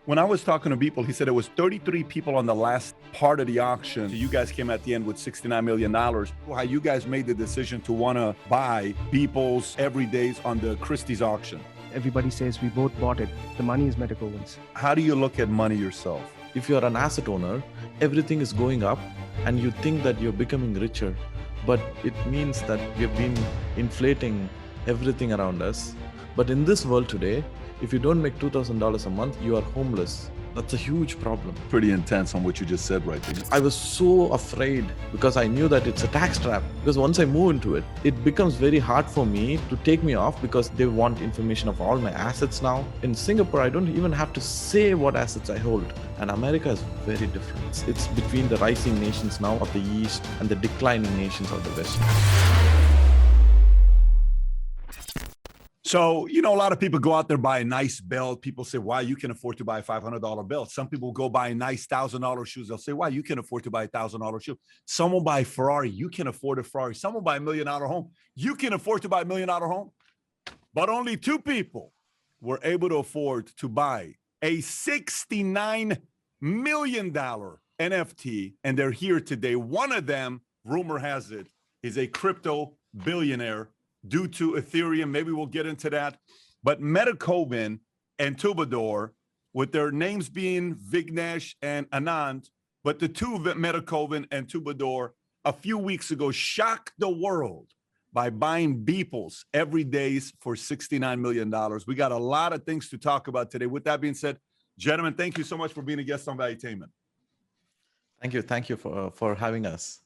When I was talking to people, he said it was 33 people on the last part of the auction. So you guys came at the end with $69 million. How you guys made the decision to want to buy people's everydays on the Christie's auction. Everybody says we both bought it. The money is Metakovan's. How do you look at money yourself? If you're an asset owner, everything is going up and you think that you're becoming richer, but it means that we've been inflating everything around us. But in this world today, if you don't make $2,000 a month, you are homeless. That's a huge problem. Pretty intense on what you just said right there. I was so afraid because I knew that it's a tax trap. Because once I move into it, it becomes very hard for me to take me off because they want information of all my assets now. In Singapore, I don't even have to say what assets I hold. And America is very different. It's between the rising nations now of the East and the declining nations of the West. So, you know, a lot of people go out there, buy a nice belt. People say, wow, you can afford to buy a $500 belt. Some people go buy a nice $1,000 shoes. They'll say, wow, you can afford to buy a $1,000 shoe. Some will buy a Ferrari. You can afford a Ferrari. Some will buy $1 million home. You can afford to buy $1 million home. But only two people were able to afford to buy a $69 million NFT. And they're here today. One of them, rumor has it, is a crypto billionaire due to Ethereum. Maybe we'll get into that. But Metakovan and Twobadour, with their names being Vignesh and Anand, but the two, Metakovan and Twobadour, a few weeks ago shocked the world by buying Beeple's everydays for $69 million. We got a lot of things to talk about today. With that being said, gentlemen, thank you so much for being a guest on Valuetainment. Thank you for having us.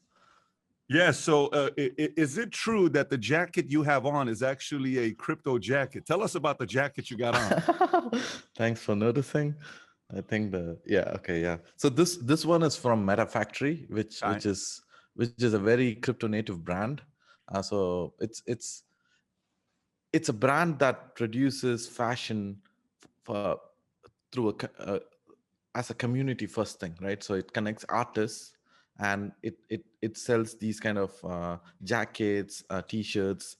Yeah, so is it true that the jacket you have on is actually a crypto jacket? Tell us about the jacket you got on. Thanks for noticing. I think So this one is from Meta Factory, which is a very crypto native brand. So it's a brand that produces fashion through as a community first thing, right? So it connects artists. And it sells these kind of jackets, t-shirts,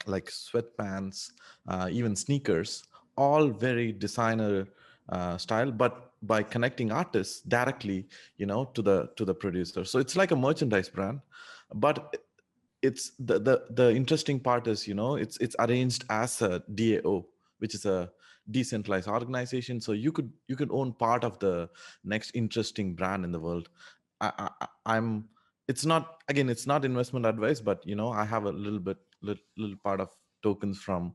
like sweatpants, even sneakers, all very designer style, but by connecting artists directly, to the producer. So it's like a merchandise brand, but it's the interesting part is, it's arranged as a DAO, which is a decentralized organization. So you could own part of the next interesting brand in the world. It's not investment advice, but I have a little part of tokens from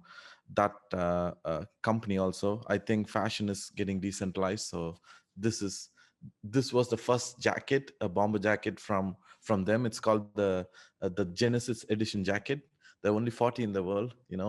that company also. I think fashion is getting decentralized, so this was the first jacket, a bomber jacket from them. It's called the Genesis edition jacket. There are only 40 in the world, and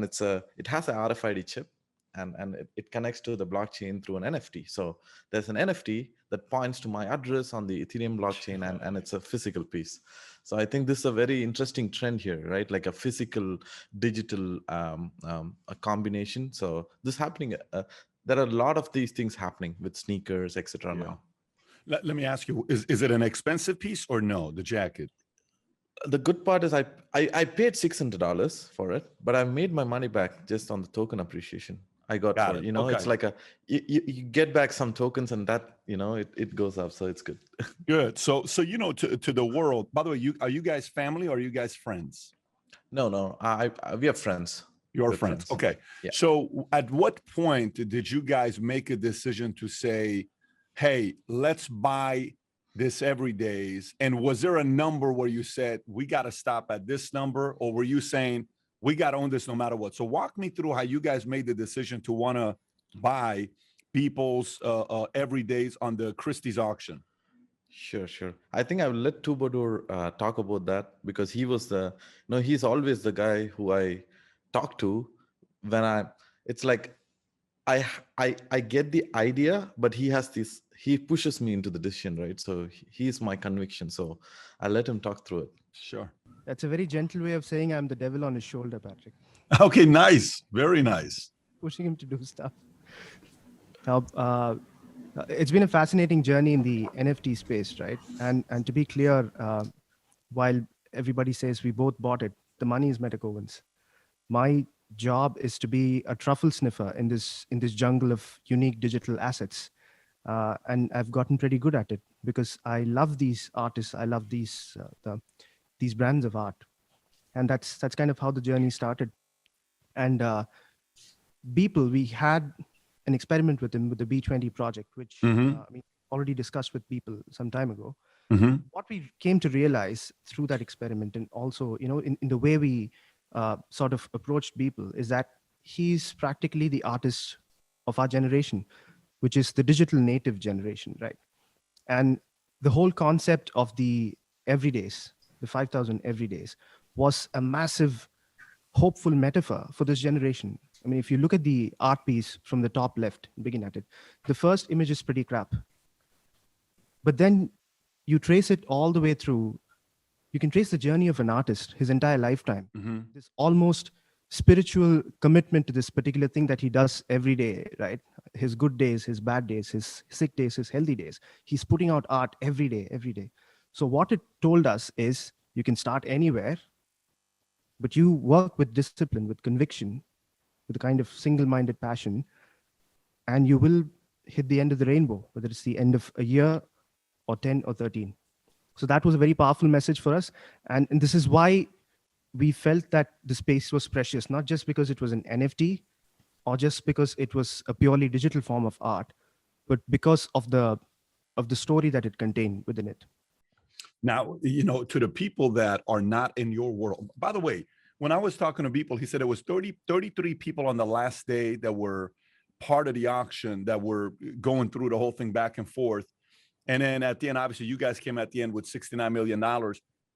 it has a RFID chip. And it connects to the blockchain through an NFT. So there's an NFT that points to my address on the Ethereum blockchain, and it's a physical piece. So I think this is a very interesting trend here, right? Like a physical digital a combination. So this happening. There are a lot of these things happening with sneakers, etc. Now. Let me ask you: is it an expensive piece or no? The jacket. The good part is I paid $600 for it, but I made my money back just on the token appreciation. I got for it. Okay. It's like you get back some tokens, and that it goes up, so it's good. Good. So to the world. By the way, are you guys family or are you guys friends? No. We are friends. You're friends. Okay. Yeah. So at what point did you guys make a decision to say, "Hey, let's buy this everydays"? And was there a number where you said we got to stop at this number, or were you saying we got to own this no matter what? So walk me through how you guys made the decision to want to buy people's everydays on the Christie's auction. Sure. I think I will let Twobadour talk about that, because he was he's always the guy who I talk to when it's like I get the idea, but he pushes me into the decision, right? So he's my conviction. So I'll let him talk through it. Sure. That's a very gentle way of saying I'm the devil on his shoulder, Patrick. Okay, nice. Very nice. Pushing him to do stuff. Now, it's been a fascinating journey in the NFT space, right? And to be clear, while everybody says we both bought it, the money is Metakovan's. My job is to be a truffle sniffer in this jungle of unique digital assets. And I've gotten pretty good at it because I love these artists. I love these brands of art, and that's kind of how the journey started. And Beeple, we had an experiment with him with the B20 project, which Mm-hmm. I mean, already discussed with people some time ago. Mm-hmm. What we came to realize through that experiment, and also, in the way we sort of approached Beeple, is that he's practically the artist of our generation, which is the digital native generation, right? And the whole concept of the everydays, the 5,000 everydays, was a massive hopeful metaphor for this generation. I mean, if you look at the art piece from the top left, begin at it, the first image is pretty crap. But then you trace it all the way through. You can trace the journey of an artist, his entire lifetime. Mm-hmm. This almost spiritual commitment to this particular thing that he does every day, right? His good days, his bad days, his sick days, his healthy days. He's putting out art every day, every day. So what it told us is you can start anywhere, but you work with discipline, with conviction, with a kind of single-minded passion, and you will hit the end of the rainbow, whether it's the end of a year or 10 or 13. So that was a very powerful message for us. And this is why we felt that the space was precious, not just because it was an NFT or just because it was a purely digital form of art, but because of the story that it contained within it. Now, to the people that are not in your world, by the way, when I was talking to people, he said it was 33 people on the last day that were part of the auction that were going through the whole thing back and forth. And then at the end, obviously, you guys came at the end with $69 million.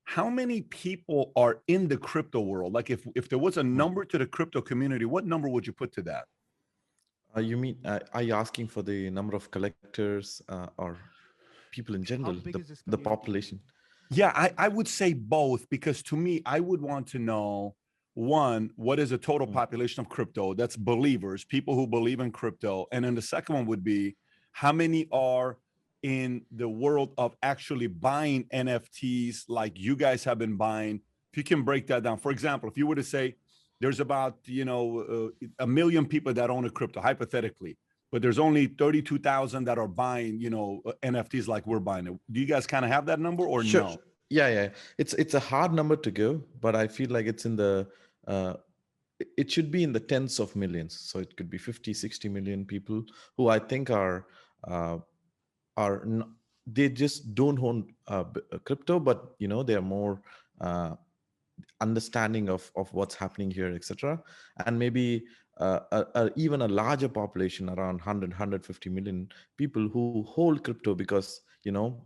How many people are in the crypto world? Like if there was a number to the crypto community, what number would you put to that? You mean, are you asking for the number of collectors or people in general, the population? Yeah, I would say both, because to me, I would want to know, one, what is the total population of crypto? That's believers, people who believe in crypto. And then the second one would be, how many are in the world of actually buying NFTs like you guys have been buying? If you can break that down. For example, if you were to say there's about, 1 million people that own a crypto, hypothetically, but there's only 32,000 that are buying, NFTs like we're buying it. Do you guys kind of have that number or Sure. no? Yeah. It's a hard number to go, but I feel like it's in the, it should be in the tens of millions. So it could be 50, 60 million people who I think they just don't own crypto, but they are more understanding of what's happening here, etc. And maybe even a larger population, around 150 million people who hold crypto because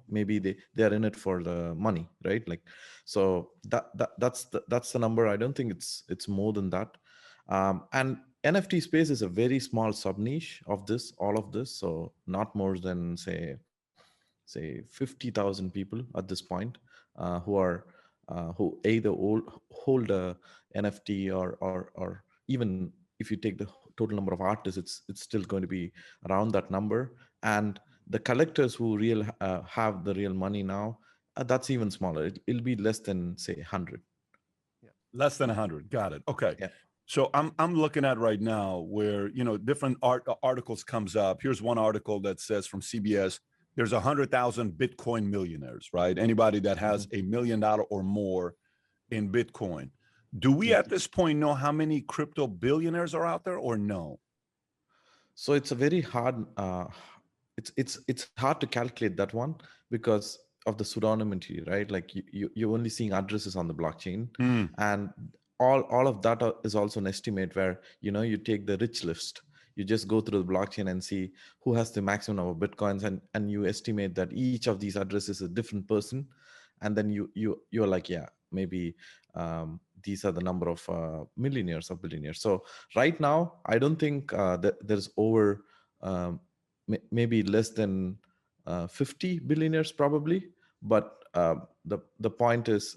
maybe they are in it for the money, right? Like, so that's the number. I don't think it's more than that. And NFT space is a very small sub niche of all of this, so not more than say 50,000 people at this point, who either hold a NFT or even if you take the total number of artists, it's still going to be around that number. And the collectors who have the real money now, that's even smaller. It'll be less than say 100. Yeah. Less than 100. Got it. Okay. Yeah. So I'm looking at right now where, different articles comes up. Here's one article that says from CBS, there's 100,000 Bitcoin millionaires, right? Anybody that has $1 million or more in Bitcoin. Do we at this point know how many crypto billionaires are out there or no? So it's a very hard, it's hard to calculate that one because of the pseudonymity, right? Like you're only seeing addresses on the blockchain, and all of that is also an estimate where you take the rich list. You just go through the blockchain and see who has the maximum number of bitcoins, and you estimate that each of these addresses is a different person, and then you're like, yeah, maybe these are the number of millionaires or billionaires. So right now, I don't think that there's over maybe less than 50 billionaires probably. But the point is,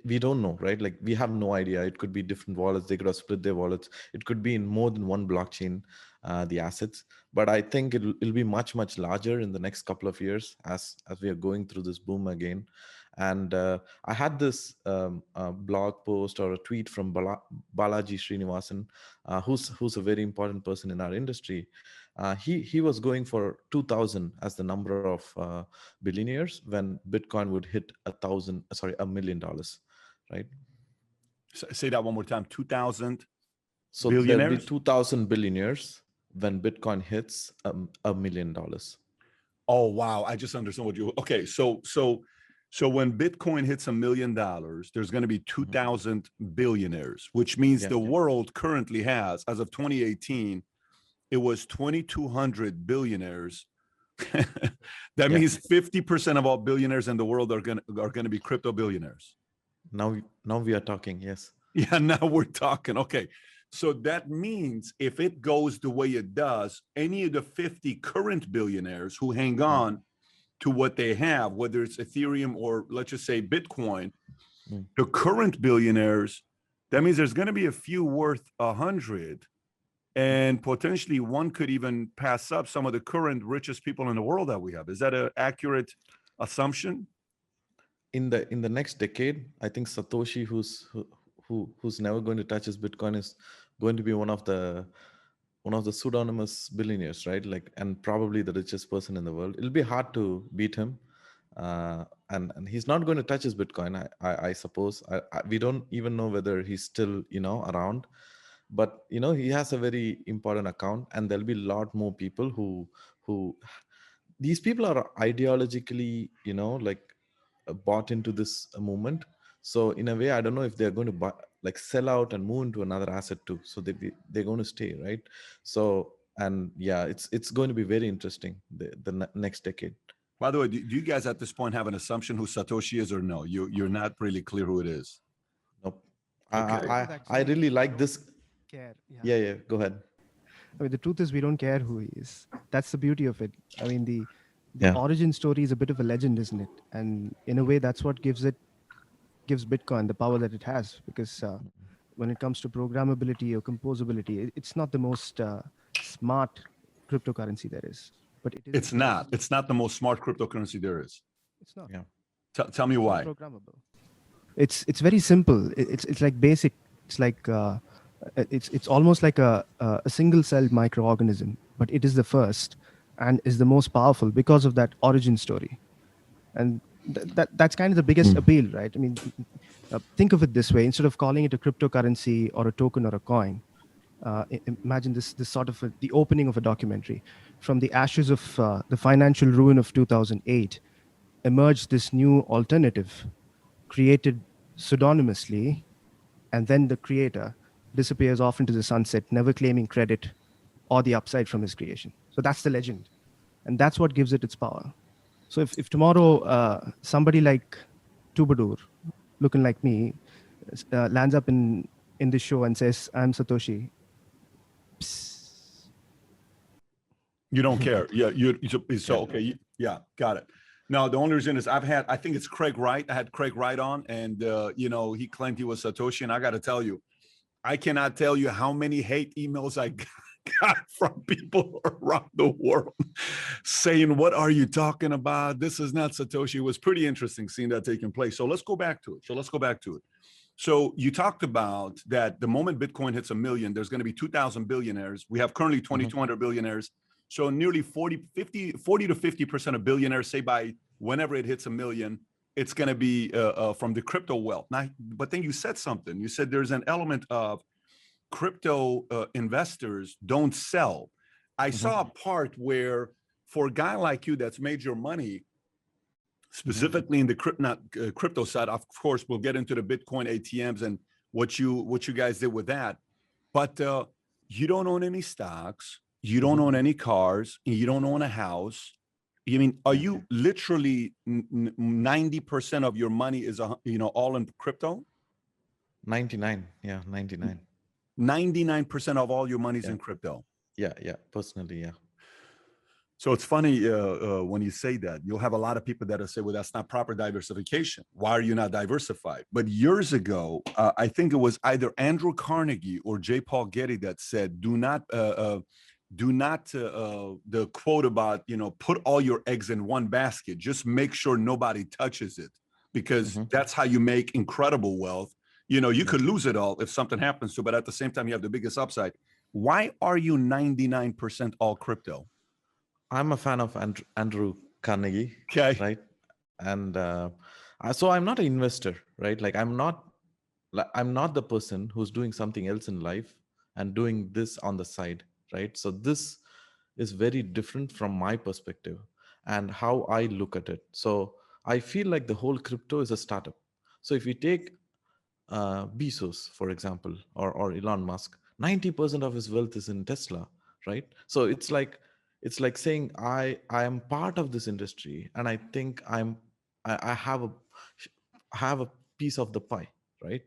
we don't know, right? Like, we have no idea. It could be different wallets. They could have split their wallets. It could be in more than one blockchain, the assets. But I think it'll be much larger in the next couple of years as we are going through this boom again. And I had this blog post or a tweet from Balaji Srinivasan, who's a very important person in our industry. He was going for 2,000 as the number of billionaires when Bitcoin would hit $1 million, right? Say that one more time. 2,000 so billionaires? there'll be 2,000 billionaires when Bitcoin hits $1 million. Oh, wow. I just understand what you, okay. So when Bitcoin hits $1 million, there's going to be 2,000 billionaires, which means the world currently has, as of 2018, it was 2,200 billionaires. That means 50% of all billionaires in the world are going to be crypto billionaires. Now we are talking. Yes. Yeah. Now we're talking. Okay. So that means if it goes the way it does, any of the 50 current billionaires who hang on to what they have, whether it's Ethereum or let's just say Bitcoin, the current billionaires, that means there's going to be a few worth 100, and potentially one could even pass up some of the current richest people in the world that we have. Is that an accurate assumption? In the next decade, I think Satoshi, who's never going to touch his Bitcoin, is going to be one of the pseudonymous billionaires, right? Like, and probably the richest person in the world. It'll be hard to beat him, and he's not going to touch his Bitcoin. I suppose we don't even know whether he's still around, but he has a very important account, and there'll be a lot more people who these people are ideologically bought into this movement. So in a way, I don't know if they're going to sell out and move into another asset too. So they're going to stay, right? So, and yeah, it's going to be very interesting the next decade. By the way, do you guys at this point have an assumption who Satoshi is, or no? You're not really clear who it is? Nope. Okay. I really like this. Care. Yeah. Go ahead. I mean, the truth is we don't care who he is. That's the beauty of it. I mean, the origin story is a bit of a legend, isn't it? And in a way, that's what gives Bitcoin the power that it has, because when it comes to programmability or composability, it's not the most smart cryptocurrency there is. But it's not the most smart cryptocurrency there is. It's not. Yeah. Tell me why. Programmable. It's very simple. It's like basic. It's like it's almost like a single-celled microorganism, but it is the first and is the most powerful because of that origin story. And that's kind of the biggest appeal, right? I mean, think of it this way: instead of calling it a cryptocurrency or a token or a coin, imagine this sort of the opening of a documentary. From the ashes of the financial ruin of 2008, emerged this new alternative, created pseudonymously, and then the creator disappears off into the sunset, never claiming credit or the upside from his creation. So that's the legend, and that's what gives it its power. So if tomorrow somebody like Twobadour, looking like me, lands up in this show and says, "I'm Satoshi," you don't care. Yeah, okay. Yeah, got it. No, the only reason is I think it's Craig Wright. I had Craig Wright on, and he claimed he was Satoshi, and I got to tell you, I cannot tell you how many hate emails I got from people around the world saying, "What are you talking about? This is not Satoshi." It was pretty interesting seeing that taking place. So let's go back to it. So you talked about that the moment Bitcoin hits $1 million, there's going to be 2,000 billionaires. We have currently 2,200 billionaires. So nearly 40 to 50% of billionaires say by whenever it hits $1 million, it's going to be from the crypto wealth. Now, but then you said something. You said there's an element of crypto investors don't sell. I saw a part where for a guy like you that's made your money, specifically in the crypto side, of course, we'll get into the Bitcoin ATMs and what you guys did with that. But you don't own any stocks. You don't own any cars. You don't own a house. I mean, are you literally 90% of your money is all in crypto? 99. Yeah, 99. 99% of all your money is in crypto. Yeah. Personally, yeah. So it's funny when you say that. You'll have a lot of people that will say, "Well, that's not proper diversification. Why are you not diversified?" But years ago, I think it was either Andrew Carnegie or J. Paul Getty that said, "Do not." The quote about put all your eggs in one basket. Just make sure nobody touches it. because that's how you make incredible wealth. You could lose it all if something happens to, but at the same time, you have the biggest upside. Why are you 99% all crypto? I'm a fan of Andrew Carnegie, Okay. right? And so I'm not an investor, right? Like I'm not the person who's doing something else in life and doing this on the side, right? So this is very different from my perspective and how I look at it. So I feel like the whole crypto is a startup. So if you take Bezos, for example, or Elon Musk, 90% of his wealth is in Tesla, right? So it's like saying I am part of this industry, and I think I have a piece of the pie, right?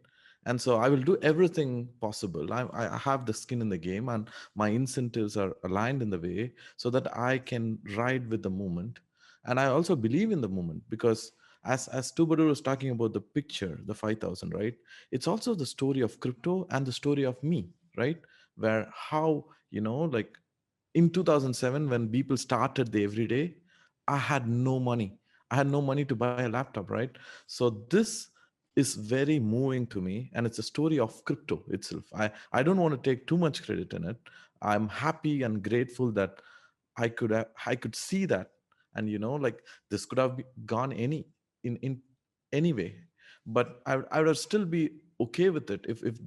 And so I will do everything possible. I have the skin in the game, and my incentives are aligned in the way so that I can ride with the moment. And I also believe in the moment, because as Twobadour was talking about the picture, the 5,000, right? It's also the story of crypto and the story of me, right? Where how, like in 2007, when people started the everyday, I had no money. I had no money to buy a laptop, right? So this is very moving to me, and it's a story of crypto itself. I don't want to take too much credit in it. I'm happy and grateful that I could see that, and like this could have gone in any way, but I would still be okay with it if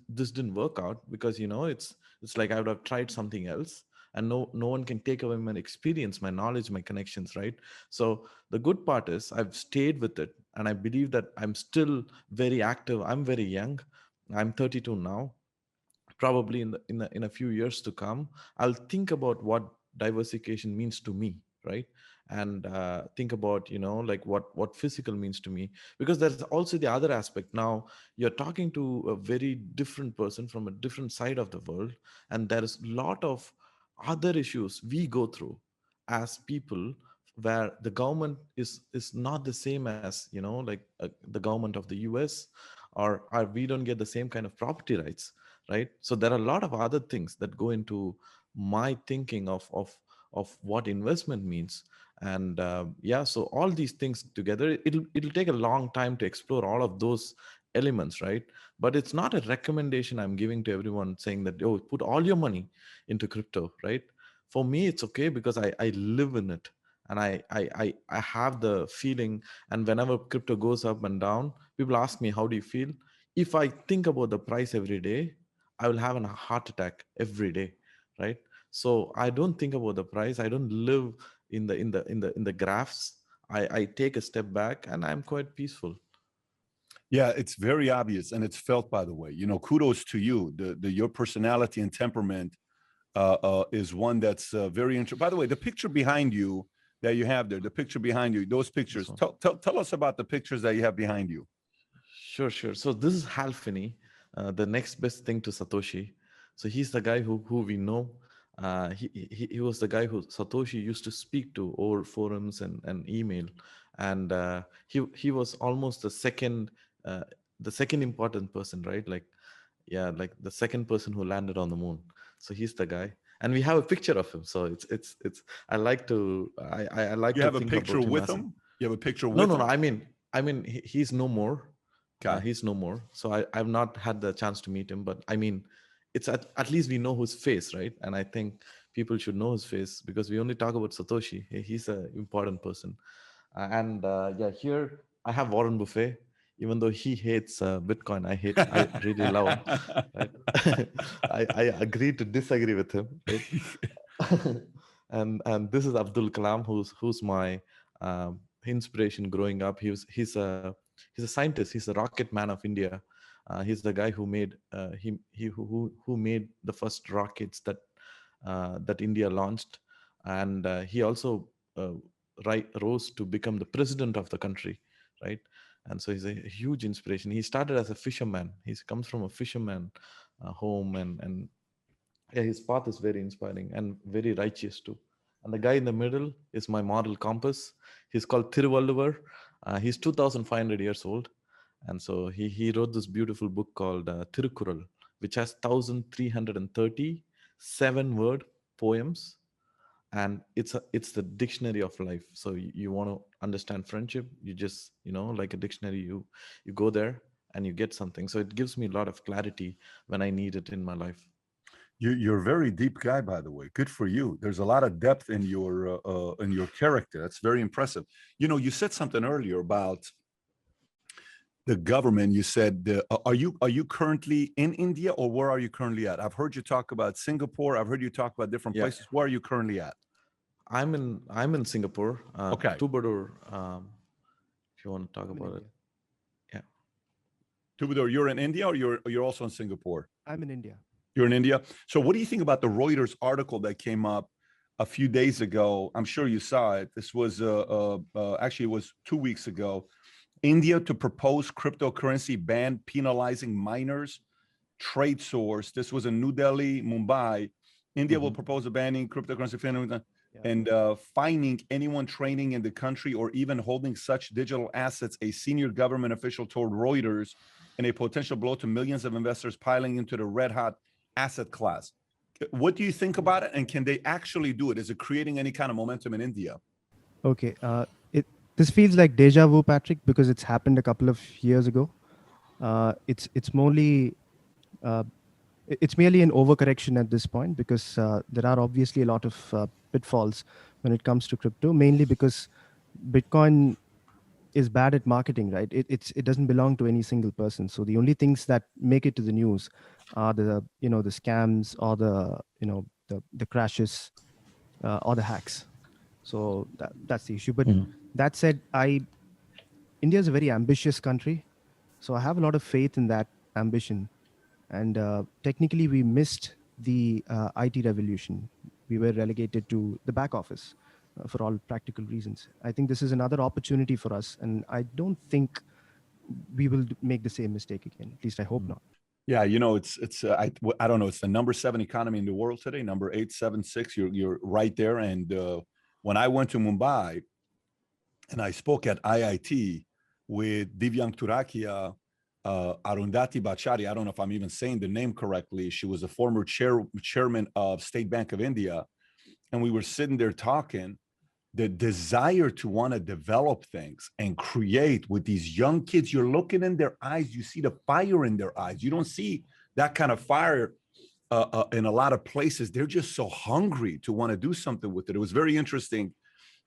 this didn't work out, because it's like I would have tried something else, and no one can take away my experience, my knowledge, my connections, right? So the good part is I've stayed with it, and I believe that I'm still very active. I'm very young. I'm 32 now. Probably in a few years to come, I'll think about what diversification means to me, right? And think about like what physical means to me, because there's also the other aspect. Now you're talking to a very different person from a different side of the world, and there is a lot of other issues we go through as people, where the government is not the same as like the government of the US, or we don't get the same kind of property rights, right? So there are a lot of other things that go into my thinking of what investment means. And yeah, so all these things together, it'll take a long time to explore all of those elements, right? But it's not a recommendation I'm giving to everyone saying that, oh, put all your money into crypto, right? For me, it's okay, because I live in it, and I have the feeling. And whenever crypto goes up and down, people ask me, how do you feel? If I think about the price every day, I will have a heart attack every day, right? So I don't think about the price. I don't live in the graphs. I take a step back, and I'm quite peaceful. Yeah, it's very obvious, and it's felt, by the way. Kudos to you. Your personality and temperament is one that's very interesting. By the way, the picture behind you that you have there, the picture behind you, those pictures. Tell us about the pictures that you have behind you. Sure. So this is Hal Finney, the next best thing to Satoshi. So he's the guy who we know. He was the guy who Satoshi used to speak to over forums and email, and he was almost the second important person, right? Like, yeah, like the second person who landed on the moon. So he's the guy, and we have a picture of him. So it's I like to I like You to have a think picture about him with as him? You have a picture no, with no, him? no. I mean, he's no more. Okay. He's no more. So I've not had the chance to meet him, but I mean, it's at least we know his face, right? And I think people should know his face, because we only talk about Satoshi. He's an important person. And yeah, here I have Warren Buffett. Even though he hates Bitcoin, I really love him. Right? I agree to disagree with him, right? and this is Abdul Kalam, who's my inspiration growing up. He's a scientist. He's a rocket man of India. He's the guy who made who made the first rockets that India launched, and he also rose to become the president of the country, right? And so he's a huge inspiration. He started as a fisherman. He comes from a fisherman home, and yeah, his path is very inspiring and very righteous too. And the guy in the middle is my moral compass. He's called Thiruvalluvar. He's 2,500 years old. And so he wrote this beautiful book called Tirukkural, which has 1,337 word poems. and it's the dictionary of life. So you want to understand friendship, you just, like a dictionary, you go there and you get something. So it gives me a lot of clarity when I need it in my life. You're a very deep guy, by the way. Good for you. There's a lot of depth in your character. That's very impressive. You said something earlier about the government. You said, are you currently in India, or where are you currently at? I've heard you talk about Singapore. I've heard you talk about different places. Where are you currently at? I'm in Singapore. Okay. Twobadour, if you want to talk about it. Yeah. Twobadour, you're in India, or you're also in Singapore? I'm in India. You're in India. So what do you think about the Reuters article that came up a few days ago? I'm sure you saw it. This was actually, it was 2 weeks ago. India to propose cryptocurrency ban penalizing miners. Trade source. This was in New Delhi, Mumbai. India will propose a banning cryptocurrency and fining anyone trading in the country or even holding such digital assets, a senior government official told Reuters, in a potential blow to millions of investors piling into the red hot asset class. What do you think about it? And can they actually do it? Is it creating any kind of momentum in India? Okay. This feels like deja vu, Patrick, because it's happened a couple of years ago. It's merely an overcorrection at this point, because there are obviously a lot of pitfalls when it comes to crypto, mainly because Bitcoin is bad at marketing, right? It doesn't belong to any single person. So the only things that make it to the news are the scams, or the crashes, or the hacks. So that's the issue. But that said, India is a very ambitious country, so I have a lot of faith in that ambition. And technically, we missed the IT revolution. We were relegated to the back office for all practical reasons. I think this is another opportunity for us, and I don't think we will make the same mistake again. At least I hope not. Yeah, it's I don't know. It's the number 7 economy in the world today. Number 876. You're right there. And when I went to Mumbai, and I spoke at IIT with Divyang Turakia, Arundhati Bachari. I don't know if I'm even saying the name correctly. She was a former chairman of State Bank of India. And we were sitting there talking. The desire to want to develop things and create with these young kids, you're looking in their eyes, you see the fire in their eyes. You don't see that kind of fire in a lot of places. They're just so hungry to want to do something with it. It was very interesting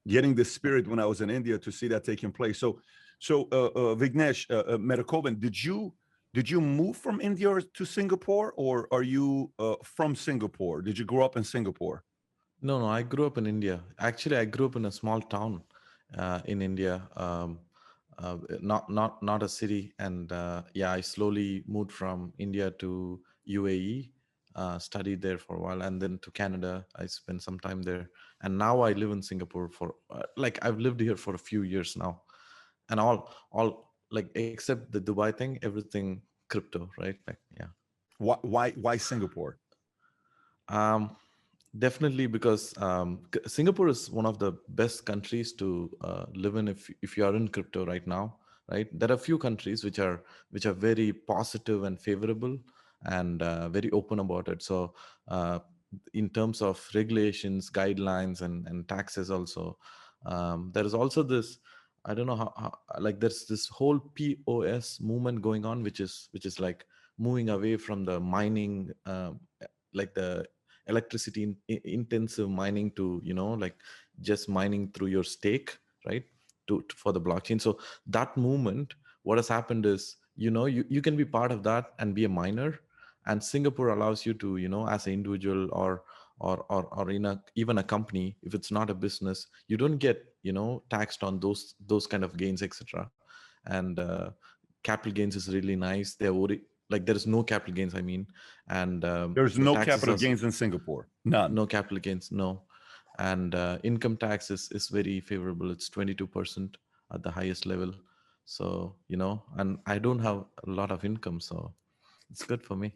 getting the spirit when I was in India to see that taking place. So Vignesh, Metakovan, did you move from India to Singapore, or are you from Singapore? Did you grow up in Singapore? No, I grew up in India. Actually, I grew up in a small town in India, not a city. And I slowly moved from India to UAE, studied there for a while, and then to Canada. I spent some time there, and now I live in Singapore for I've lived here for a few years now, and all like except the Dubai thing, everything crypto, right? Why Singapore? Definitely because Singapore is one of the best countries to live in if you are in crypto right now, right? There are a few countries which are very positive and favorable and very open about it. So in terms of regulations, guidelines, and taxes also, there is also this, I don't know how there's this whole POS movement going on, which is like moving away from the mining, like the electricity intensive mining to just mining through your stake, right, to for the blockchain. So that movement, what has happened is you can be part of that and be a miner, and Singapore allows you to as an individual or in even a company, if it's not a business, you don't get taxed on those kind of gains, etc. And capital gains is really nice. They're there is no capital gains, I mean, and there's no capital gains in Singapore. None. No capital gains, no. And income tax is very favorable. It's 22% at the highest level. So and I don't have a lot of income, so it's good for me.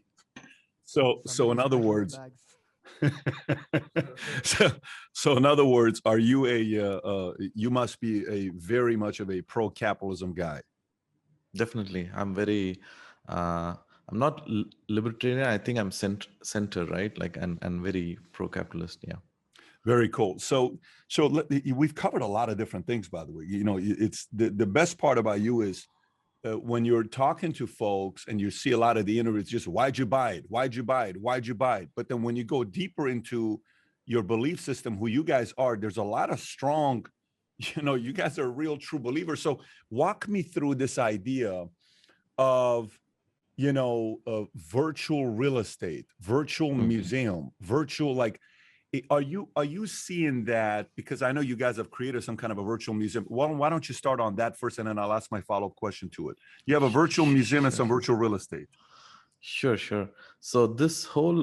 So in other words, so in other words, are you you must be a very much of a pro-capitalism guy? Definitely. I'm very I'm not libertarian. I think I'm center, right? And very pro-capitalist. Yeah. Very cool. So we've covered a lot of different things, by the way. You know, it's the best part about you is when you're talking to folks and you see a lot of the interviews, just why'd you buy it? Why'd you buy it? Why'd you buy it? But then when you go deeper into your belief system, who you guys are, there's a lot of strong, you know, you guys are real true believers. So walk me through this idea of, you know, virtual real estate, virtual museum, virtual, like, are you seeing that? Because I know you guys have created some kind of a virtual museum. Why don't you start on that first, and then I'll ask my follow-up question to it. You have a virtual museum and some virtual real estate. Sure. So this whole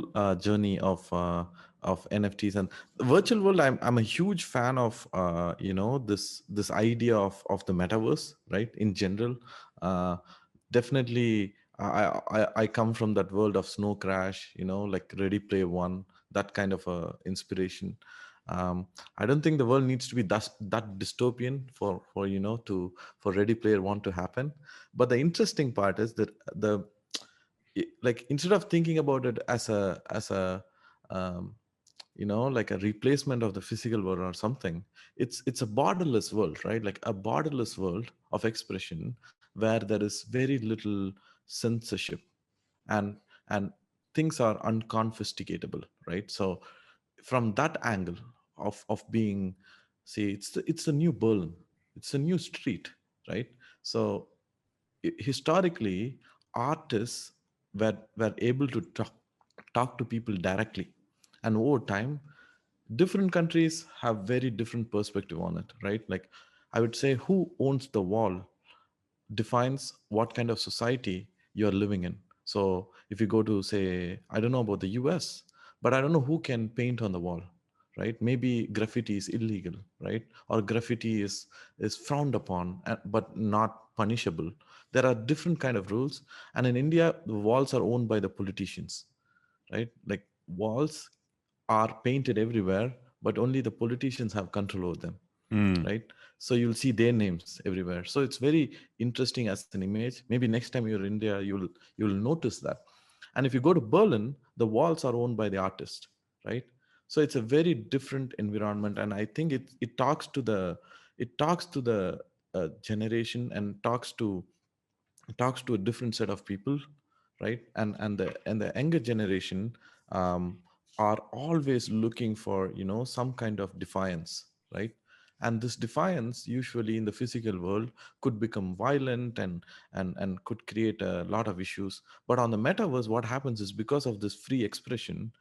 journey of NFTs and the virtual world, I'm a huge fan of you know, this idea of the metaverse, right? In general, definitely, I come from that world of Snow Crash, you know, like Ready Player One, that kind of inspiration. I don't think the world needs to be that dystopian for you know, for Ready Player One to happen. But the interesting part is that like, instead of thinking about it as a um, you know, like a replacement of the physical world or something, it's a borderless world, right? Like a borderless world of expression where there is very little censorship, and and things are unconfiscatable, right? So from that angle of being, see, it's a new Berlin, it's a new street, right? So historically, artists were able to talk to people directly, and over time, different countries have very different perspective on it, right? Like, I would say, who owns the wall defines what kind of society you're living in. So if you go to, say, I don't know about the US, but I don't know who can paint on the wall, right? Maybe graffiti is illegal, right? Or graffiti is frowned upon, but not punishable. There are different kind of rules. And in India, the walls are owned by the politicians, right? Like, walls are painted everywhere, but only the politicians have control over them, right? So you'll see their names everywhere. So it's very interesting as an image. Maybe next time you're in India, you'll notice that. And if you go to Berlin, the walls are owned by the artist, right? So it's a very different environment, and I think it talks to the generation, and talks to a different set of people, right? And the younger generation um, are always looking for, you know, some kind of defiance, right? And this defiance, usually in the physical world, could become violent, and could create a lot of issues. But on the metaverse, what happens is, because of this free expression,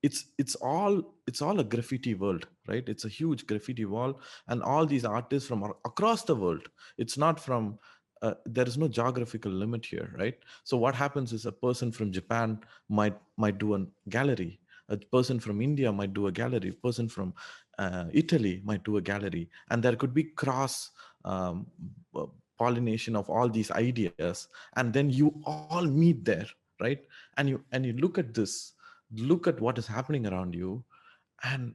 it's all a graffiti world, right? It's a huge graffiti wall, and all these artists from across the world. It's not from there is no geographical limit here, right? So what happens is, a person from Japan might do a gallery, a person from India might do a gallery, a person from Italy might do a gallery, and there could be cross um, uh, pollination of all these ideas, and then you all meet there, right? And you look at this, look at what is happening around you, and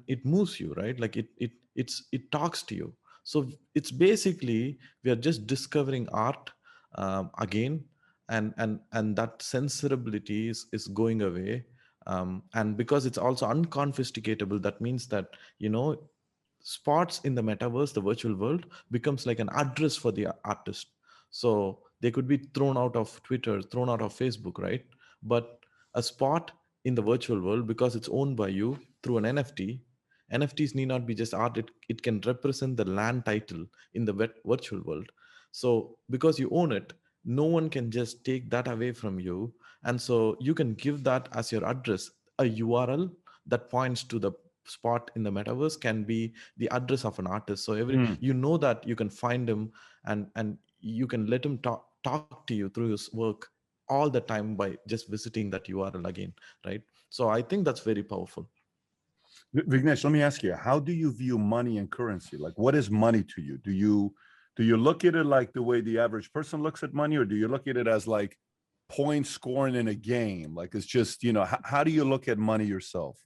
it moves you, right? Like, it talks to you. So it's basically, we are just discovering art again, and that censorability is going away. And because it's also unconfiscatable, that means that, you know, spots in the metaverse, the virtual world, becomes like an address for the artist. So they could be thrown out of Twitter, thrown out of Facebook, right? But a spot in the virtual world, because it's owned by you through an NFT, NFTs need not be just art, it can represent the land title in the virtual world. So because you own it, no one can just take that away from you. And so you can give that as your address. A URL that points to the spot in the metaverse can be the address of an artist. So you know that you can find him, and you can let him talk to you through his work all the time by just visiting that URL again, right? So I think that's very powerful. Vignesh, let me ask you, how do you view money and currency? Like, what is money to you? Do you look at it like the way the average person looks at money, or do you look at it as like points scoring in a game? Like, it's just, you know, how do you look at money yourself?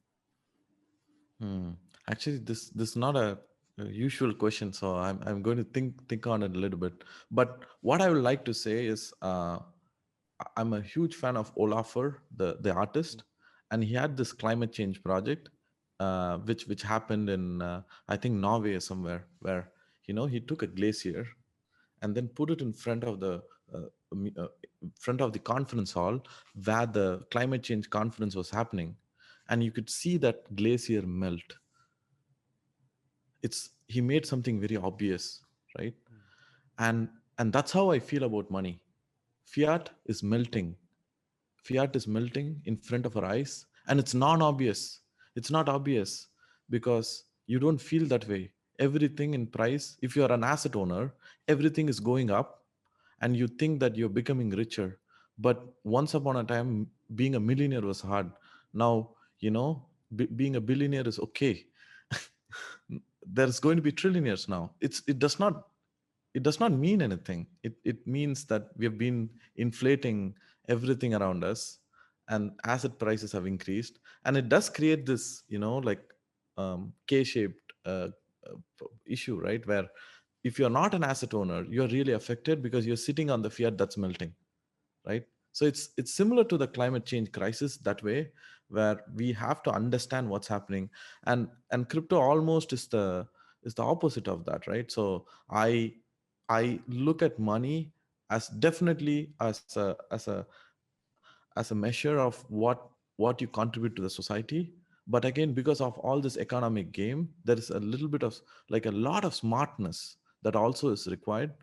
Actually, this is not a usual question, so I'm going to think on it a little bit. But what I would like to say is, I'm a huge fan of Olafur, the artist, and he had this climate change project. which happened in I think Norway or somewhere, where he took a glacier and then put it in front of the conference hall where the climate change conference was happening, and you could see that glacier melt. He made something very obvious, right? And that's how I feel about money. Fiat is melting. Fiat is melting in front of our eyes, and it's non-obvious. It's not obvious because you don't feel that way. Everything in price, if you are an asset owner, everything is going up, and you think that you're becoming richer. But once upon a time, being a millionaire was hard. Now, being a billionaire is okay. There's going to be trillionaires now. It does not mean anything. It means that we have been inflating everything around us, and asset prices have increased, and it does create this K-shaped issue, right, where if you're not an asset owner, you're really affected because you're sitting on the fiat that's melting, right? So it's similar to the climate change crisis that way, where we have to understand what's happening, and crypto almost is the opposite of that, right? So I look at money as definitely as a measure of what you contribute to the society. But again, because of all this economic game, there is a little bit of a lot of smartness that also is required,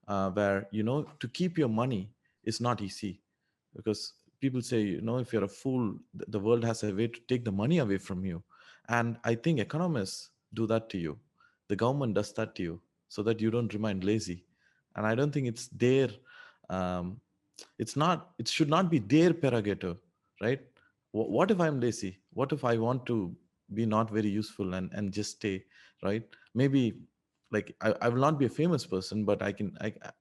where to keep your money is not easy, because people say, if you're a fool, the world has a way to take the money away from you. And I think economists do that to you. The government does that to you so that you don't remain lazy. And I don't think it's their um, it should not be their prerogative, right? What if I'm lazy? What if I want to be not very useful and just stay, right? Maybe I will not be a famous person, but I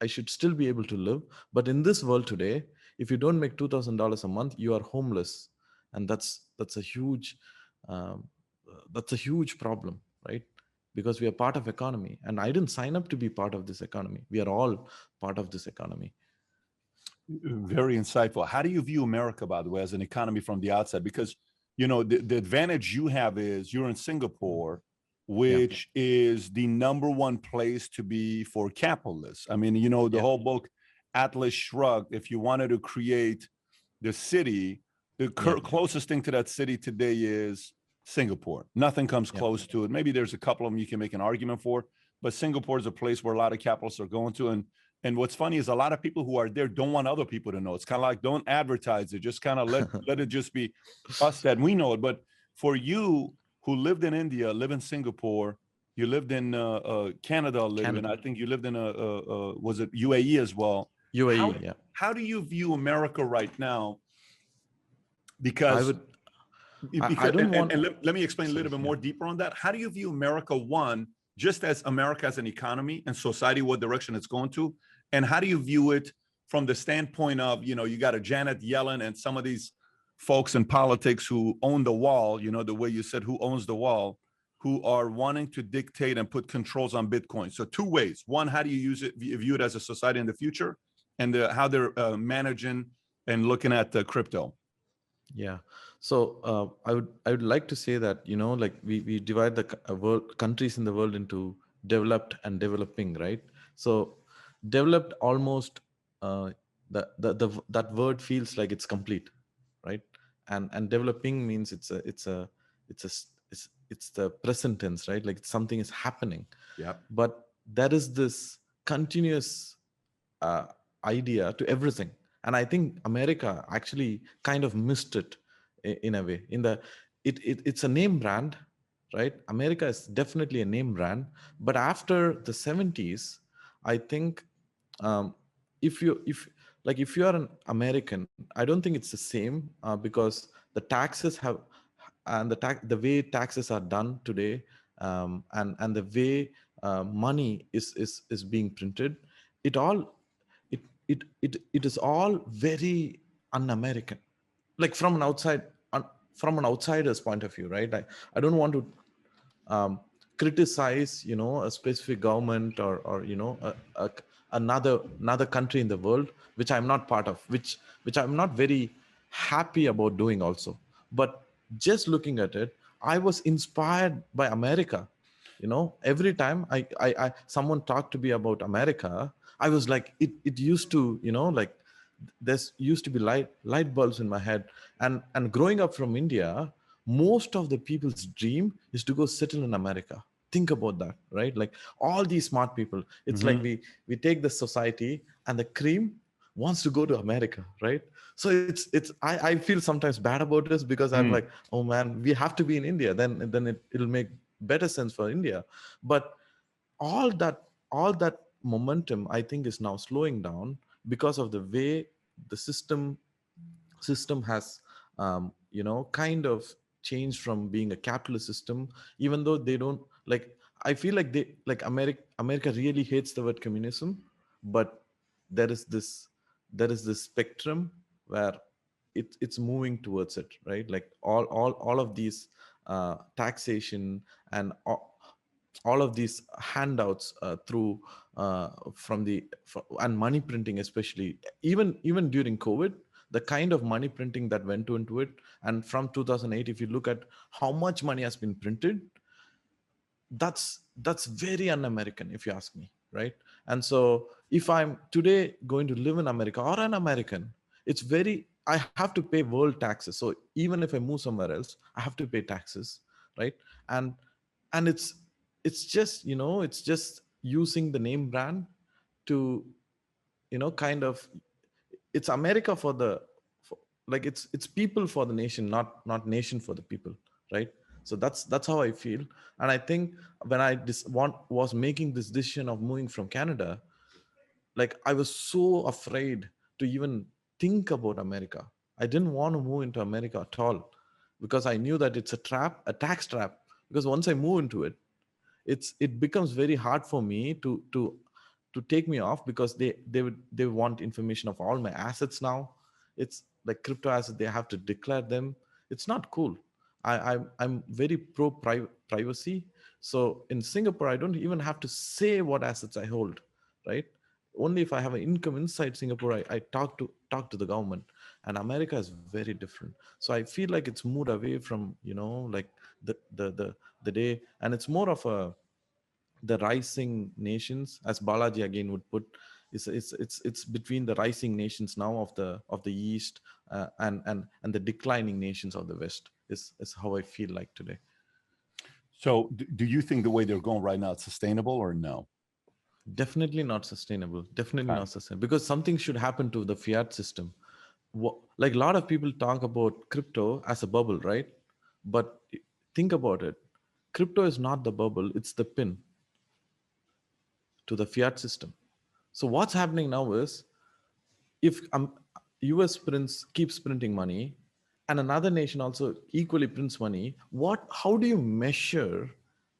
should still be able to live. But in this world today, if you don't make $2,000 a month, you are homeless. And that's a huge problem, right? Because we are part of economy, and I didn't sign up to be part of this economy. We are all part of this economy. Very insightful. How do you view America, by the way, as an economy from the outside? Because, the advantage you have is you're in Singapore, which is the number one place to be for capitalists. I mean, the whole book, Atlas Shrugged, if you wanted to create the city, the closest thing to that city today is Singapore. Nothing comes close to it. Maybe there's a couple of them you can make an argument for, but Singapore is a place where a lot of capitalists are going to. And what's funny is a lot of people who are there don't want other people to know. It's kind of like, don't advertise it. Just kind of let it just be us that we know it. But for you who lived in India, live in Singapore, you lived in Canada, I think you lived in was it UAE as well? UAE, How do you view America right now? Because let me explain a little bit more deeper on that. How do you view America, one, just as America as an economy and society, what direction it's going to? And how do you view it from the standpoint of, you got a Janet Yellen and some of these folks in politics who own the wall, the way you said, who owns the wall, who are wanting to dictate and put controls on Bitcoin. So two ways. One, how do you view it as a society in the future, and how they're managing and looking at crypto? Yeah. So I would like to say that, we divide the countries in the world into developed and developing, right? So developed, almost that word feels like it's complete, right? And developing means it's the present tense, right? Like something is happening. Yeah. But there is this continuous idea to everything. And I think America actually kind of missed it in a way. It's a name brand, right? America is definitely a name brand. But after the 70s, I think if you are an American, I don't think it's the same, because the taxes have, and the way taxes are done today, and the way money is being printed, it is all very un-American, like from an outsider's point of view, right? I don't want to criticize a specific government or another country in the world which I'm not part of, which I'm not very happy about doing also. But just looking at it, I was inspired by America. Every time someone talked to me about America, I was like, it used to, like there's used to be light bulbs in my head. And growing up from India, most of the people's dream is to go settle in America. Think about that, right? Like all these smart people, it's like we take the society, and the cream wants to go to America, right? So I feel sometimes bad about this, because I'm like, oh man, we have to be in India, then it'll make better sense for India. But all that momentum, I think, is now slowing down because of the way the system has kind of changed from being a capitalist system. Even though they don't like, I feel like they like America really hates the word communism, but there is this spectrum where it's moving towards it, right? Like all of these taxation and all of these handouts through and money printing, especially even during COVID, the kind of money printing that went into it. And from 2008, if you look at how much money has been printed, that's very un-American, if you ask me, right? And so if I'm today going to live in America or an American, I have to pay world taxes. So even if I move somewhere else, I have to pay taxes, right? And it's just it's just using the name brand to kind of, it's America like it's people for the nation, not nation for the people, right? So that's how I feel. And I think when I was making this decision of moving from Canada, like I was so afraid to even think about America. I didn't want to move into America at all, because I knew that it's a tax trap. Because once I move into it, it becomes very hard for me to take me off, because they want information of all my assets now. It's like crypto assets, they have to declare them. It's not cool. I'm very pro privacy. So in Singapore, I don't even have to say what assets I hold, right? Only if I have an income inside Singapore, I talk to the government. And America is very different. So I feel like it's moved away from like the day, and it's more of the rising nations, as Balaji again would put. It's between the rising nations now of the East, and the declining nations of the West is how I feel like today. So do you think the way they're going right now is sustainable or no? Definitely not sustainable. Definitely not sustainable, because something should happen to the fiat system. Like a lot of people talk about crypto as a bubble, right? But think about it. Crypto is not the bubble, it's the pin to the fiat system. So what's happening now is, if US keeps printing money, and another nation also equally prints money, how do you measure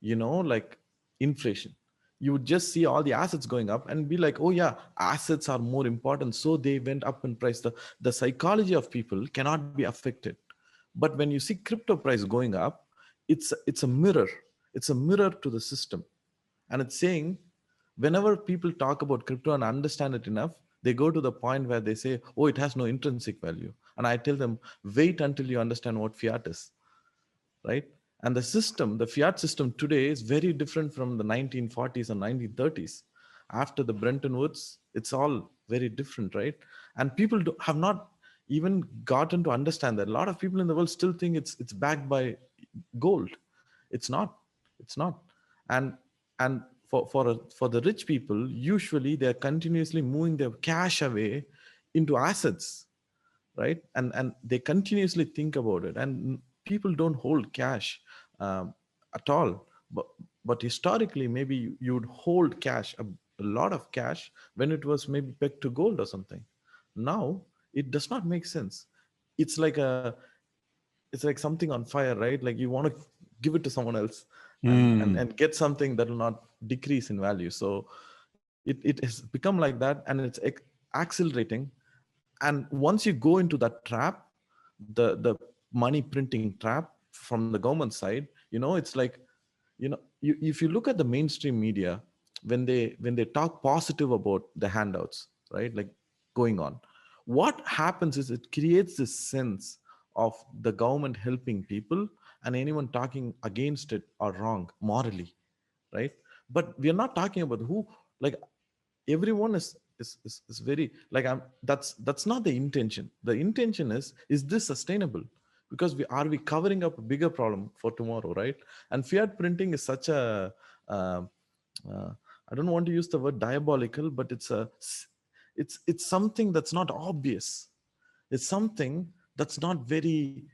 like inflation? You would just see all the assets going up and be like, oh yeah, assets are more important, so they went up in price. The psychology of people cannot be affected. But when you see crypto price going up, it's a mirror. It's a mirror to the system. And it's saying, whenever people talk about crypto and understand it enough, they go to the point where they say, oh, it has no intrinsic value. And I tell them, wait until you understand what fiat is, right? And the fiat system today is very different from the 1940s and 1930s. After the Bretton Woods, it's all very different, right? And people have not even gotten to understand that. A lot of people in the world still think it's backed by gold. It's not. It's not. And for the rich people, usually they're continuously moving their cash away into assets, right? And they continuously think about it. And people don't hold cash at all. But historically, maybe you would hold cash, a lot of cash, when it was maybe pegged to gold or something. Now it does not make sense. It's like something on fire, right? Like you want to give it to someone else and get something that will not decrease in value. So it has become like that, and it's accelerating. And once you go into that trap, the money printing trap from the government side, it's like, if you look at the mainstream media, when they talk positive about the handouts, right, like going on, what happens is it creates this sense of the government helping people, and anyone talking against it are wrong morally, right? But we are not talking about who, like everyone is very like I'm that's not the intention. The intention is this sustainable? Because we covering up a bigger problem for tomorrow, right? And fiat printing is such a uh, uh, I don't want to use the word diabolical, but it's something that's not obvious. It's something that's not very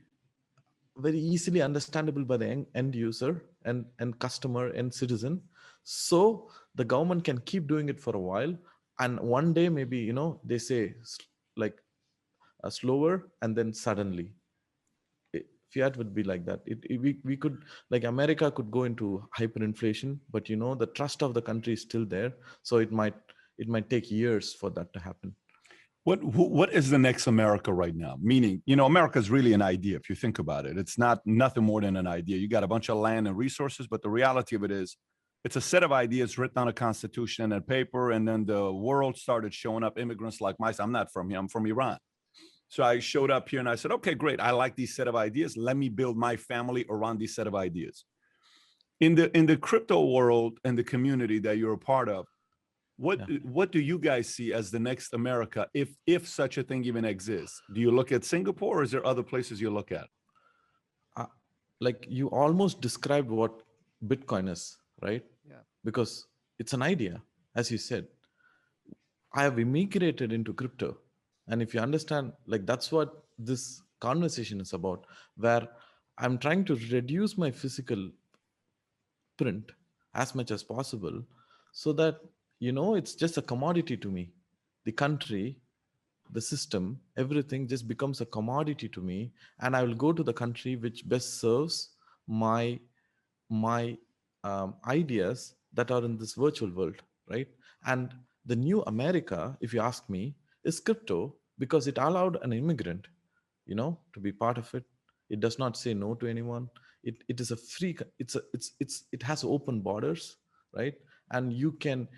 easily understandable by the end user and customer and citizen. So the government can keep doing it for a while, and one day maybe, they say like slower, and then suddenly fiat would be like that. We could, like America could go into hyperinflation, but the trust of the country is still there. So it might take years for that to happen. What is the next America right now? Meaning, America is really an idea. If you think about it, it's nothing more than an idea. You got a bunch of land and resources, but the reality of it is, it's a set of ideas written on a constitution and paper, and then the world started showing up. Immigrants like myself. I'm not from here. I'm from Iran. So I showed up here and I said, okay, great. I like these set of ideas. Let me build my family around these set of ideas. In the crypto world and the community that you're a part of, what do you guys see as the next America, if such a thing even exists? Do you look at Singapore, or is there other places you look at? Like you almost described what Bitcoin is, right? Yeah. Because it's an idea, as you said. I have immigrated into crypto. And if you understand, like that's what this conversation is about, where I'm trying to reduce my physical print as much as possible, so that, it's just a commodity to me. The country, the system, everything just becomes a commodity to me. And I will go to the country which best serves my ideas that are in this virtual world, right? And the new America, if you ask me, is crypto, because it allowed an immigrant, to be part of it. It does not say no to anyone. It is a free. It has open borders, right? And you can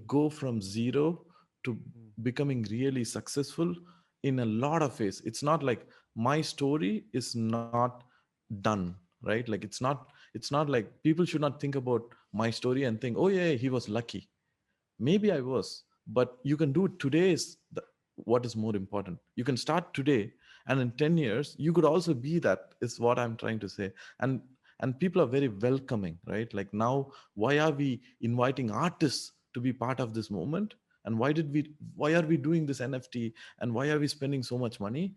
go from zero to becoming really successful in a lot of ways. It's not like my story is not done, right? Like it's not like people should not think about my story and think, oh yeah, he was lucky. Maybe I was, but you can do it today is what is more important. You can start today, and in 10 years you could also be that, is what I'm trying to say. And people are very welcoming, right? Like now, why are we inviting artists to be part of this moment? And why are we doing this NFT, and why are we spending so much money?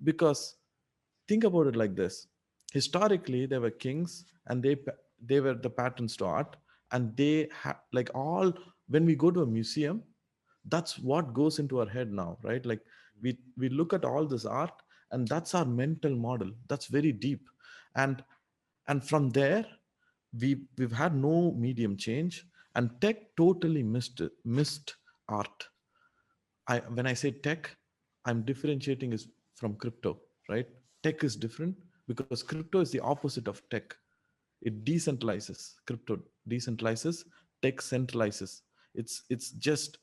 Because think about it like this: historically there were kings, and they were the patterns to art, and like all, when we go to a museum, that's what goes into our head now, right? Like we look at all this art, and that's our mental model. That's very deep. And and from there, we've had no medium change, and tech totally missed art. When I say tech, I'm differentiating is from crypto, right? Tech is different because crypto is the opposite of tech. It decentralizes. Crypto decentralizes. Tech centralizes. It's just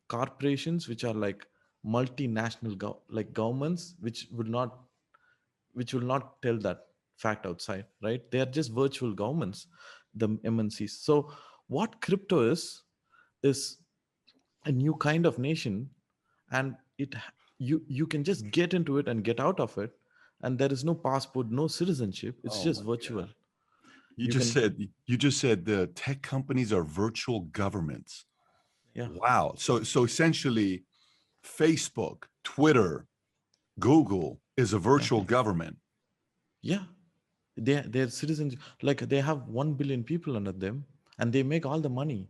corporations which are like multinational like governments, which will not tell that fact outside, right? They are just virtual governments, the MNCs. So what crypto is a new kind of nation, and you can just get into it and get out of it, and there is no passport, no citizenship. It's Oh just my virtual. God. You just said the tech companies are virtual governments. Yeah. Wow. So essentially, Facebook, Twitter, Google is a virtual government. Yeah, they're citizens. Like they have 1 billion people under them, and they make all the money.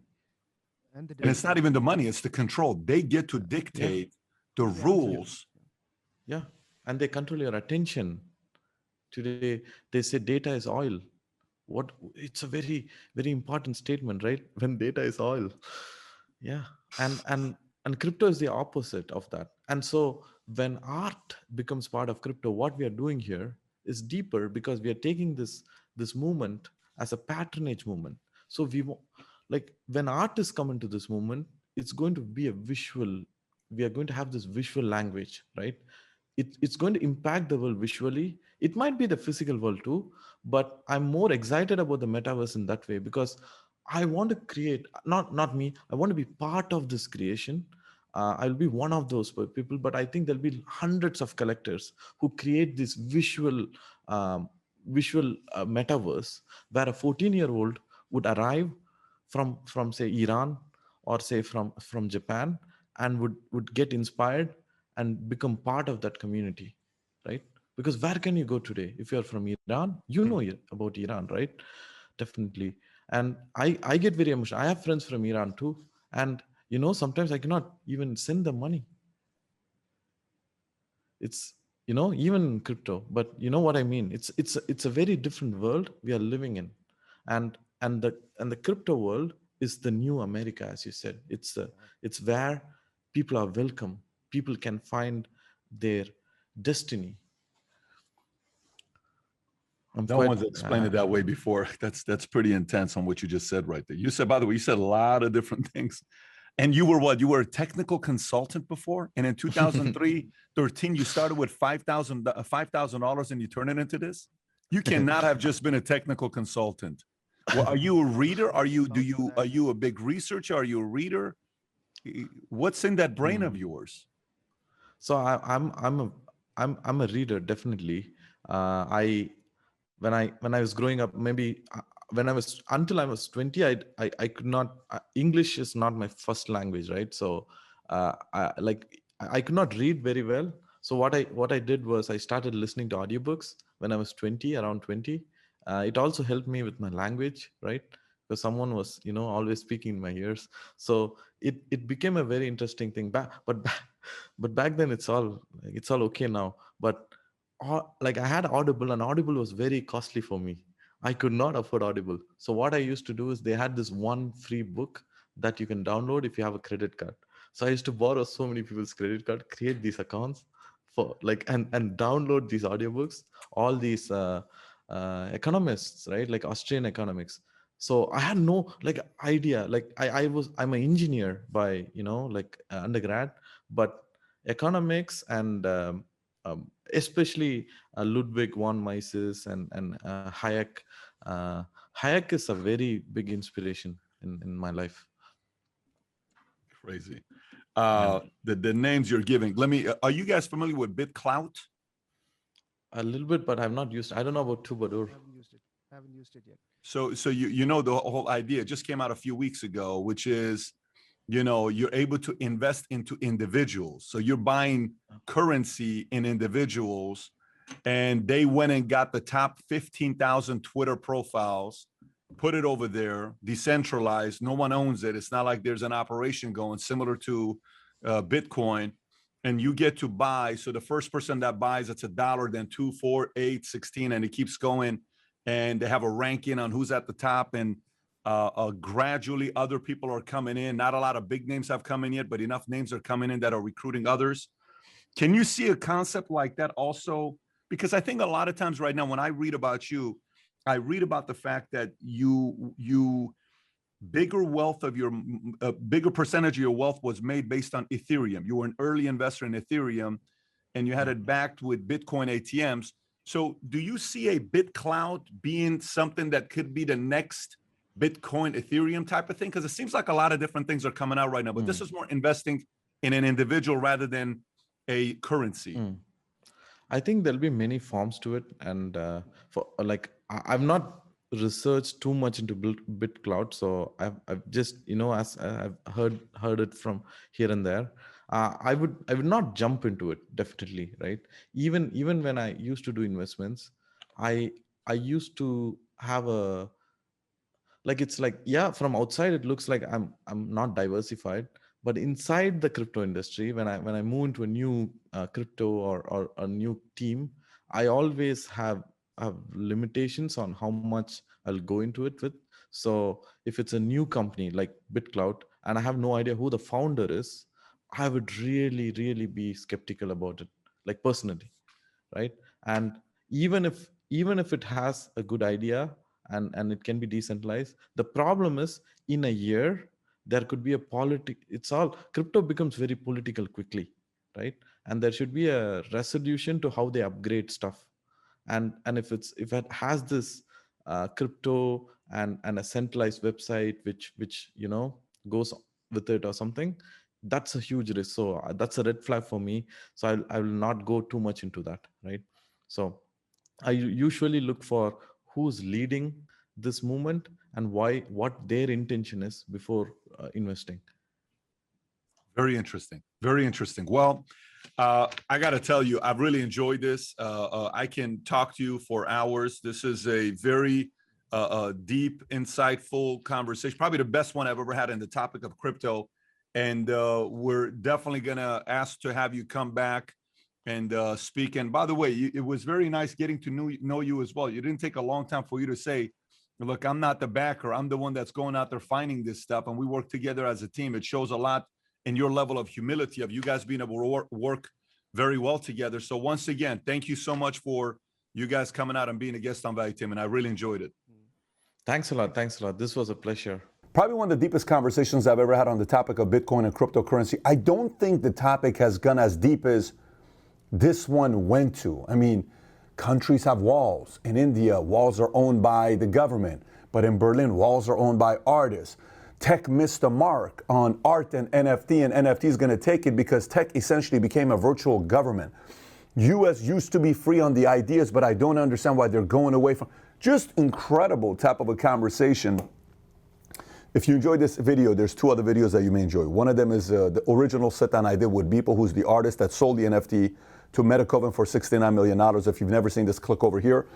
And they And it's not decide. even the money, it's the control. They get to Yeah, dictate the Exactly. rules. yeah, and they control your attention. Today they say data is oil. What? It's a very important statement, right? When data is oil. Yeah. And crypto is the opposite of that. And so when art becomes part of crypto, what we are doing here is deeper, because we are taking this movement as a patronage movement. So like when artists come into this movement, it's going to be a visual. We are going to have this visual language, right? It's going to impact the world visually. It might be the physical world too, but I'm more excited about the metaverse in that way, because I want to create, not me, I want to be part of this creation. I'll be one of those people, but I think there'll be hundreds of collectors who create this um, visual metaverse, where a 14-year-old would arrive from say Iran, or say from Japan, and would get inspired and become part of that community, right? Because where can you go today if you're from Iran? You know about Iran, right? Definitely. And I get very emotional. I have friends from Iran too, and sometimes I cannot even send them money. It's even crypto, but you know what I mean. It's a very different world we are living in, and the crypto world is the new America, as you said. It's where people are welcome. People can find their destiny. No one's explained it that way before. That's pretty intense on what you just said right there. You said, by the way, you said a lot of different things. And you were what? You were a technical consultant before? And in 2003, 13, you started with $5,000 and you turned it into this? You cannot have just been a technical consultant. Well, are you a reader? Are you a big researcher? Are you a reader? What's in that brain of yours? So I'm a reader, definitely. When I was growing up, maybe until I was 20, I could not, English is not my first language, right? So I could not read very well. So what I did was I started listening to audiobooks when I was 20, around 20. It also helped me with my language, right? Because someone was always speaking in my ears. So it became a very interesting thing. But back then it's all okay now. But like I had Audible, and Audible was very costly for me. I could not afford Audible. So what I used to do is, they had this one free book that you can download if you have a credit card. So I used to borrow so many people's credit card, create these accounts for and download these audiobooks, all these economists, right? Like Austrian economics. So I had no idea. Like I'm an engineer by undergrad, but economics and especially Ludwig von Mises and Hayek. Hayek is a very big inspiration in my life. Crazy. The names you're giving. Are you guys familiar with BitClout? A little bit, but I've not used. I don't know about Twobadour. I haven't used it yet. So you know the whole idea just came out a few weeks ago, which is you're able to invest into individuals. So you're buying currency in individuals, and they went and got the top 15,000 Twitter profiles, put it over there, decentralized. No one owns it. It's not like there's an operation going similar to Bitcoin, and you get to buy. So the first person that buys, it's $1, then 2, 4, 8, 16, and it keeps going. And they have a ranking on who's at the top, and gradually other people are coming in. Not a lot of big names have come in yet, but enough names are coming in that are recruiting others. Can you see a concept like that also? Because I think a lot of times right now, when I read about you, I read about the fact that you bigger wealth of your bigger percentage of your wealth was made based on Ethereum. You were an early investor in Ethereum, and you had it backed with Bitcoin ATMs. So do you see a BitClout being something that could be the next Bitcoin, Ethereum type of thing? Because it seems like a lot of different things are coming out right now, but this is more investing in an individual rather than a currency. I think there'll be many forms to it. And I've not researched too much into BitClout. So I've just, as I've heard it from here and there. I would not jump into it, definitely, right? Even when I used to do investments, I used to have from outside it looks like I'm not diversified, but inside the crypto industry, when I move into a new crypto or a new team, I always have limitations on how much I'll go into it with. So if it's a new company like BitClout and I have no idea who the founder is, I would really, really be skeptical about it, like personally, right? And even if it has a good idea and it can be decentralized, the problem is in a year there could be a it's all crypto becomes very political quickly, right? And there should be a resolution to how they upgrade stuff. and if it has this crypto and a centralized website which goes with it or something, that's a huge risk. So that's a red flag for me. So I will not go too much into that, right? So I usually look for who's leading this movement and what their intention is before investing. Very interesting. Very interesting. Well, I got to tell you, I've really enjoyed this. I can talk to you for hours. This is a very deep, insightful conversation, probably the best one I've ever had in the topic of crypto. And we're definitely going to ask to have you come back and speak. And by the way, it was very nice getting to know you as well. You didn't take a long time for you to say, look, I'm not the backer. I'm the one that's going out there finding this stuff. And we work together as a team. It shows a lot in your level of humility of you guys being able to work very well together. So once again, thank you so much for you guys coming out and being a guest on Valuetainment. I really enjoyed it. Thanks a lot. Thanks a lot. This was a pleasure. Probably one of the deepest conversations I've ever had on the topic of Bitcoin and cryptocurrency. I don't think the topic has gone as deep as this one went to. I mean, countries have walls. In India, walls are owned by the government, but in Berlin, walls are owned by artists. Tech missed the mark on art and NFT is going to take it because tech essentially became a virtual government. US used to be free on the ideas, but I don't understand why they're going away from. Just incredible type of a conversation. If you enjoyed this video, there's two other videos that you may enjoy. One of them is the original sit-down I did with Beeple, who's the artist that sold the NFT to Metakovan for $69 million. If you've never seen this, click over here.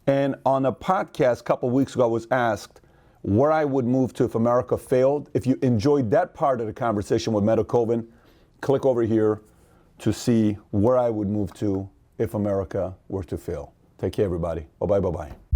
And on a podcast a couple weeks ago, I was asked where I would move to if America failed. If you enjoyed that part of the conversation with Metakovan, click over here to see where I would move to if America were to fail. Take care, everybody. Bye-bye, bye-bye.